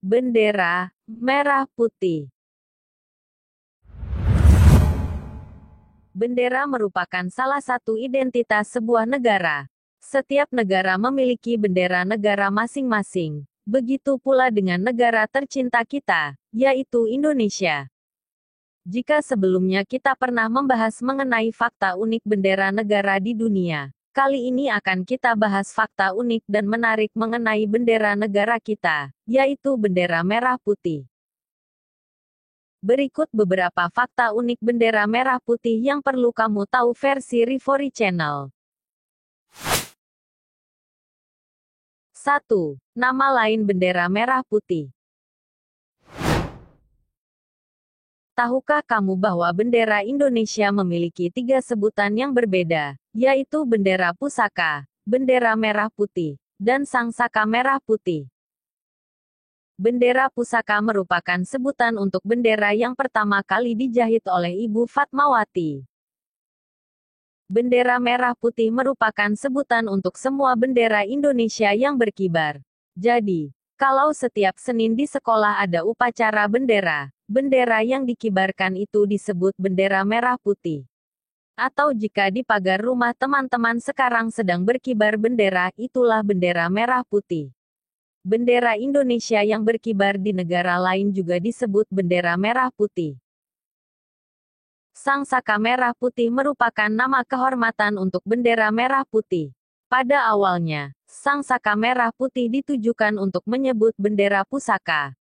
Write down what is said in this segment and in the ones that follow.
Bendera merah putih. Bendera merupakan salah satu identitas sebuah negara. Setiap negara memiliki bendera negara masing-masing. Begitu pula dengan negara tercinta kita, yaitu Indonesia. Jika sebelumnya kita pernah membahas mengenai fakta unik bendera negara di dunia, kali ini akan kita bahas fakta unik dan menarik mengenai bendera negara kita, yaitu bendera merah putih. Berikut beberapa fakta unik bendera merah putih yang perlu kamu tahu versi Rivory Channel. 1. Nama lain bendera merah putih. Tahukah kamu bahwa bendera Indonesia memiliki 3 sebutan yang berbeda, yaitu bendera pusaka, bendera merah putih, dan sangsaka merah putih? Bendera pusaka merupakan sebutan untuk bendera yang pertama kali dijahit oleh Ibu Fatmawati. Bendera merah putih merupakan sebutan untuk semua bendera Indonesia yang berkibar. Jadi, kalau setiap Senin di sekolah ada upacara bendera, bendera yang dikibarkan itu disebut bendera merah putih. Atau jika di pagar rumah teman-teman sekarang sedang berkibar bendera, itulah bendera merah putih. Bendera Indonesia yang berkibar di negara lain juga disebut bendera merah putih. Sangsaka merah putih merupakan nama kehormatan untuk bendera merah putih. Pada awalnya, sangsaka merah putih ditujukan untuk menyebut bendera pusaka.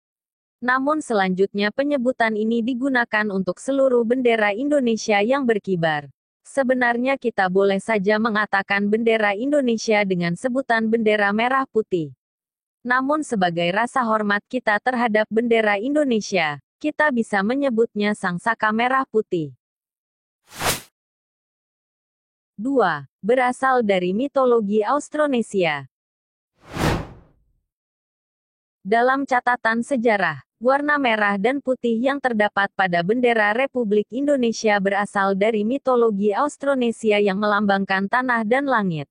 Namun selanjutnya penyebutan ini digunakan untuk seluruh bendera Indonesia yang berkibar. Sebenarnya kita boleh saja mengatakan bendera Indonesia dengan sebutan bendera merah putih. Namun sebagai rasa hormat kita terhadap bendera Indonesia, kita bisa menyebutnya sangsaka merah putih. 2. Berasal dari mitologi Austronesia. Dalam catatan sejarah, warna merah dan putih yang terdapat pada bendera Republik Indonesia berasal dari mitologi Austronesia yang melambangkan tanah dan langit.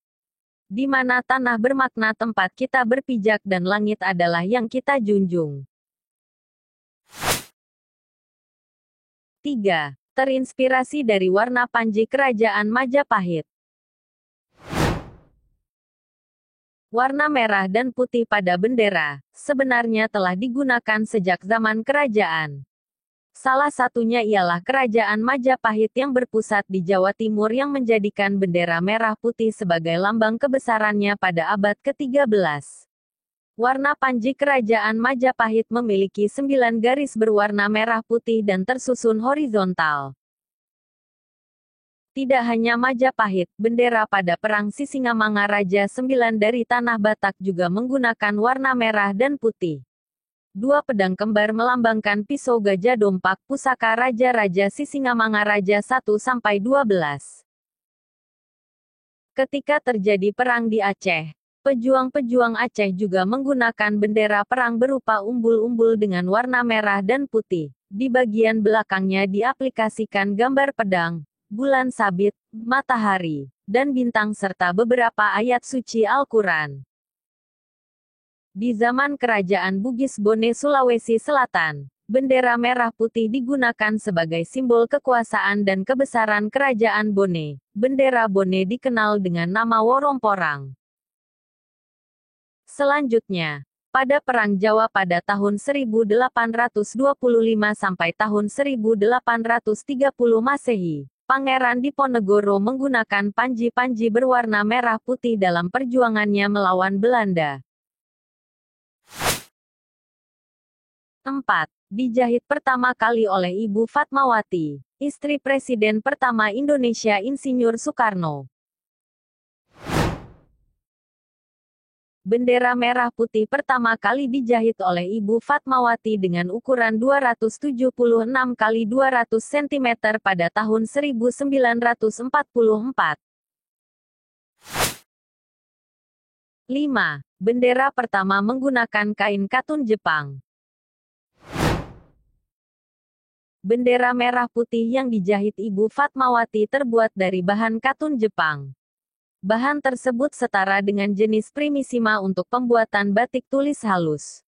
Di mana tanah bermakna tempat kita berpijak dan langit adalah yang kita junjung. 3. Terinspirasi dari warna panji Kerajaan Majapahit. Warna merah dan putih pada bendera, sebenarnya telah digunakan sejak zaman kerajaan. Salah satunya ialah Kerajaan Majapahit yang berpusat di Jawa Timur yang menjadikan bendera merah putih sebagai lambang kebesarannya pada abad ke-13. Warna panji Kerajaan Majapahit memiliki 9 garis berwarna merah putih dan tersusun horizontal. Tidak hanya Majapahit, bendera pada Perang Sisingamangaraja IX dari Tanah Batak juga menggunakan warna merah dan putih. 2 pedang kembar melambangkan pisau gajah dompak pusaka Raja-Raja Sisingamangaraja 1-12. Ketika terjadi perang di Aceh, pejuang-pejuang Aceh juga menggunakan bendera perang berupa umbul-umbul dengan warna merah dan putih. Di bagian belakangnya diaplikasikan gambar pedang, bulan sabit, matahari, dan bintang serta beberapa ayat suci Al-Quran. Di zaman Kerajaan Bugis Bone Sulawesi Selatan, bendera merah putih digunakan sebagai simbol kekuasaan dan kebesaran Kerajaan Bone. Bendera Bone dikenal dengan nama Woromporang. Selanjutnya, pada Perang Jawa pada tahun 1825 sampai tahun 1830 Masehi, Pangeran Diponegoro menggunakan panji-panji berwarna merah putih dalam perjuangannya melawan Belanda. 4. Dijahit pertama kali oleh Ibu Fatmawati, istri Presiden pertama Indonesia Insinyur Soekarno. Bendera merah putih pertama kali dijahit oleh Ibu Fatmawati dengan ukuran 276 x 200 cm pada tahun 1944. 5. Bendera pertama menggunakan kain katun Jepang. Bendera merah putih yang dijahit Ibu Fatmawati terbuat dari bahan katun Jepang. Bahan tersebut setara dengan jenis primissima untuk pembuatan batik tulis halus.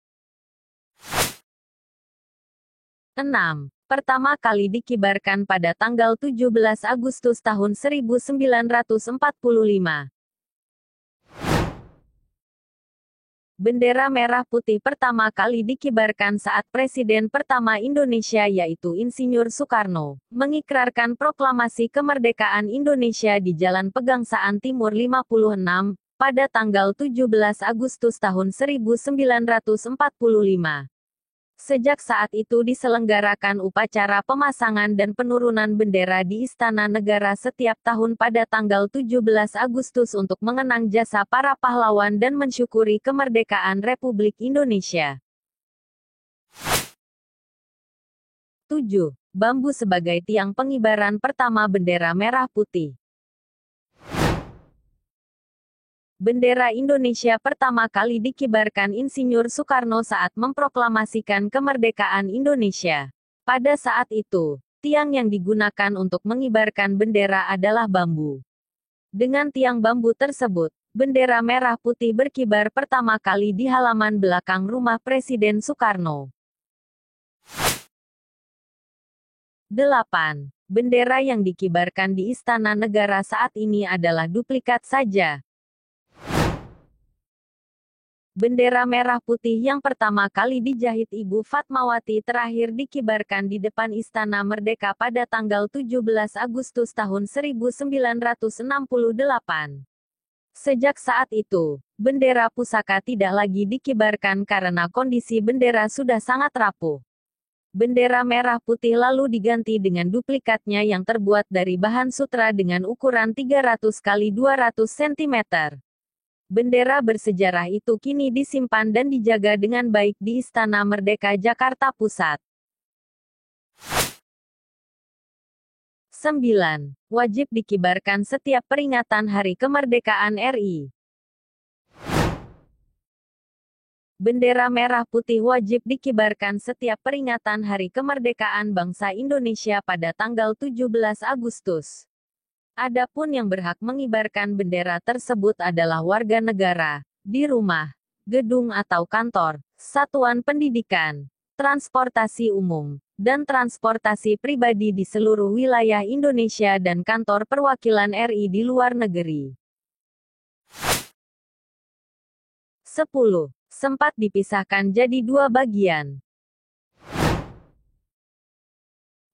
6. Pertama kali dikibarkan pada tanggal 17 Agustus tahun 1945. Bendera merah putih pertama kali dikibarkan saat Presiden pertama Indonesia yaitu Insinyur Soekarno, mengikrarkan proklamasi kemerdekaan Indonesia di Jalan Pegangsaan Timur 56, pada tanggal 17 Agustus tahun 1945. Sejak saat itu diselenggarakan upacara pemasangan dan penurunan bendera di Istana Negara setiap tahun pada tanggal 17 Agustus untuk mengenang jasa para pahlawan dan mensyukuri kemerdekaan Republik Indonesia. 7. Bambu sebagai tiang pengibaran pertama bendera merah putih. Bendera Indonesia pertama kali dikibarkan Insinyur Soekarno saat memproklamasikan kemerdekaan Indonesia. Pada saat itu, tiang yang digunakan untuk mengibarkan bendera adalah bambu. Dengan tiang bambu tersebut, bendera merah putih berkibar pertama kali di halaman belakang rumah Presiden Soekarno. 8. Bendera yang dikibarkan di Istana Negara saat ini adalah duplikat saja. Bendera merah putih yang pertama kali dijahit Ibu Fatmawati terakhir dikibarkan di depan Istana Merdeka pada tanggal 17 Agustus tahun 1968. Sejak saat itu, bendera pusaka tidak lagi dikibarkan karena kondisi bendera sudah sangat rapuh. Bendera merah putih lalu diganti dengan duplikatnya yang terbuat dari bahan sutra dengan ukuran 300 x 200 cm. Bendera bersejarah itu kini disimpan dan dijaga dengan baik di Istana Merdeka Jakarta Pusat. 9. Wajib dikibarkan setiap peringatan Hari Kemerdekaan RI. Bendera merah putih wajib dikibarkan setiap peringatan Hari Kemerdekaan Bangsa Indonesia pada tanggal 17 Agustus. Adapun yang berhak mengibarkan bendera tersebut adalah warga negara, di rumah, gedung atau kantor, satuan pendidikan, transportasi umum, dan transportasi pribadi di seluruh wilayah Indonesia dan kantor perwakilan RI di luar negeri. 10. Sempat dipisahkan jadi dua bagian.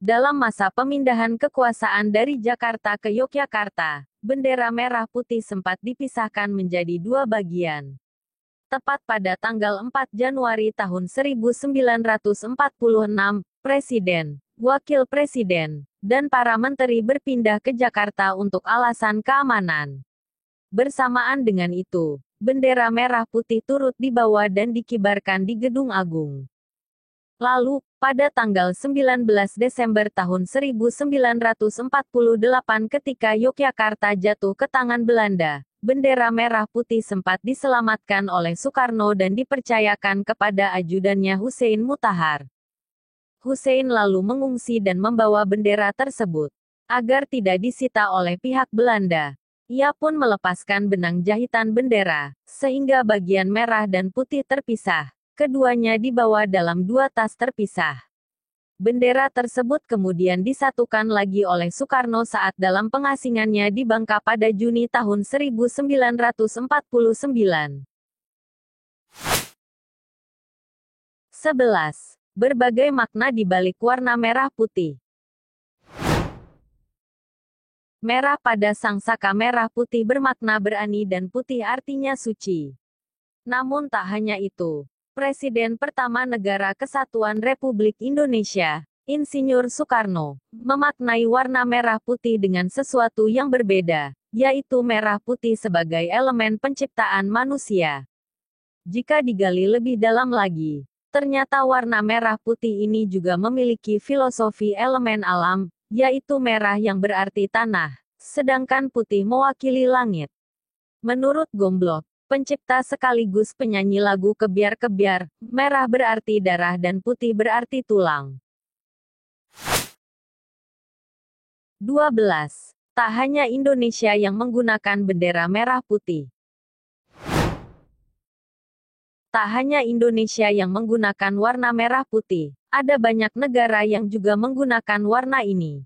Dalam masa pemindahan kekuasaan dari Jakarta ke Yogyakarta, bendera merah putih sempat dipisahkan menjadi dua bagian. Tepat pada tanggal 4 Januari tahun 1946, Presiden, Wakil Presiden, dan para menteri berpindah ke Jakarta untuk alasan keamanan. Bersamaan dengan itu, bendera merah putih turut dibawa dan dikibarkan di Gedung Agung. Lalu, pada tanggal 19 Desember tahun 1948 ketika Yogyakarta jatuh ke tangan Belanda, bendera merah putih sempat diselamatkan oleh Soekarno dan dipercayakan kepada ajudannya Hussein Mutahar. Hussein lalu mengungsi dan membawa bendera tersebut agar tidak disita oleh pihak Belanda. Ia pun melepaskan benang jahitan bendera, sehingga bagian merah dan putih terpisah. Keduanya dibawa dalam dua tas terpisah. Bendera tersebut kemudian disatukan lagi oleh Soekarno saat dalam pengasingannya di Bangka pada Juni tahun 1949. 11. Berbagai makna di balik warna merah putih. Merah pada sangsaka merah putih bermakna berani dan putih artinya suci. Namun tak hanya itu. Presiden pertama Negara Kesatuan Republik Indonesia, Insinyur Soekarno, memaknai warna merah putih dengan sesuatu yang berbeda, yaitu merah putih sebagai elemen penciptaan manusia. Jika digali lebih dalam lagi, ternyata warna merah putih ini juga memiliki filosofi elemen alam, yaitu merah yang berarti tanah, sedangkan putih mewakili langit. Menurut Gomblok, pencipta sekaligus penyanyi lagu Kebiar-Kebiar, merah berarti darah dan putih berarti tulang. 12. Tak hanya Indonesia yang menggunakan bendera merah putih. Tak hanya Indonesia yang menggunakan warna merah putih, Ada banyak negara yang juga menggunakan warna ini.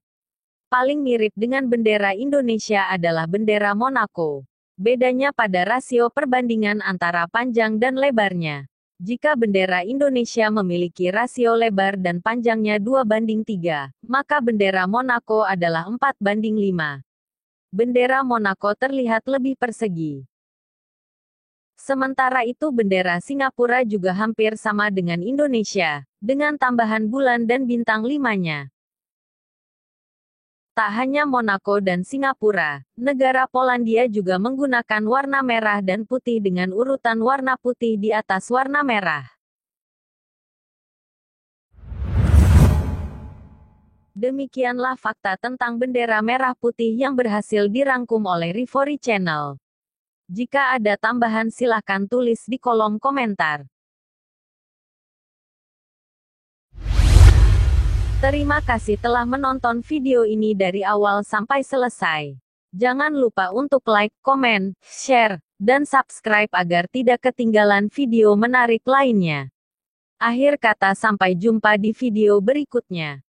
Paling mirip dengan bendera Indonesia adalah bendera Monaco. Bedanya pada rasio perbandingan antara panjang dan lebarnya. Jika bendera Indonesia memiliki rasio lebar dan panjangnya 2:3, maka bendera Monaco adalah 4:5. Bendera Monaco terlihat lebih persegi. Sementara itu bendera Singapura juga hampir sama dengan Indonesia, dengan tambahan bulan dan bintang 5-nya. Tak hanya Monaco dan Singapura, negara Polandia juga menggunakan warna merah dan putih dengan urutan warna putih di atas warna merah. Demikianlah fakta tentang bendera merah putih yang berhasil dirangkum oleh Rivori Channel. Jika ada tambahan silahkan tulis di kolom komentar. Terima kasih telah menonton video ini dari awal sampai selesai. Jangan lupa untuk like, komen, share, dan subscribe agar tidak ketinggalan video menarik lainnya. Akhir kata sampai jumpa di video berikutnya.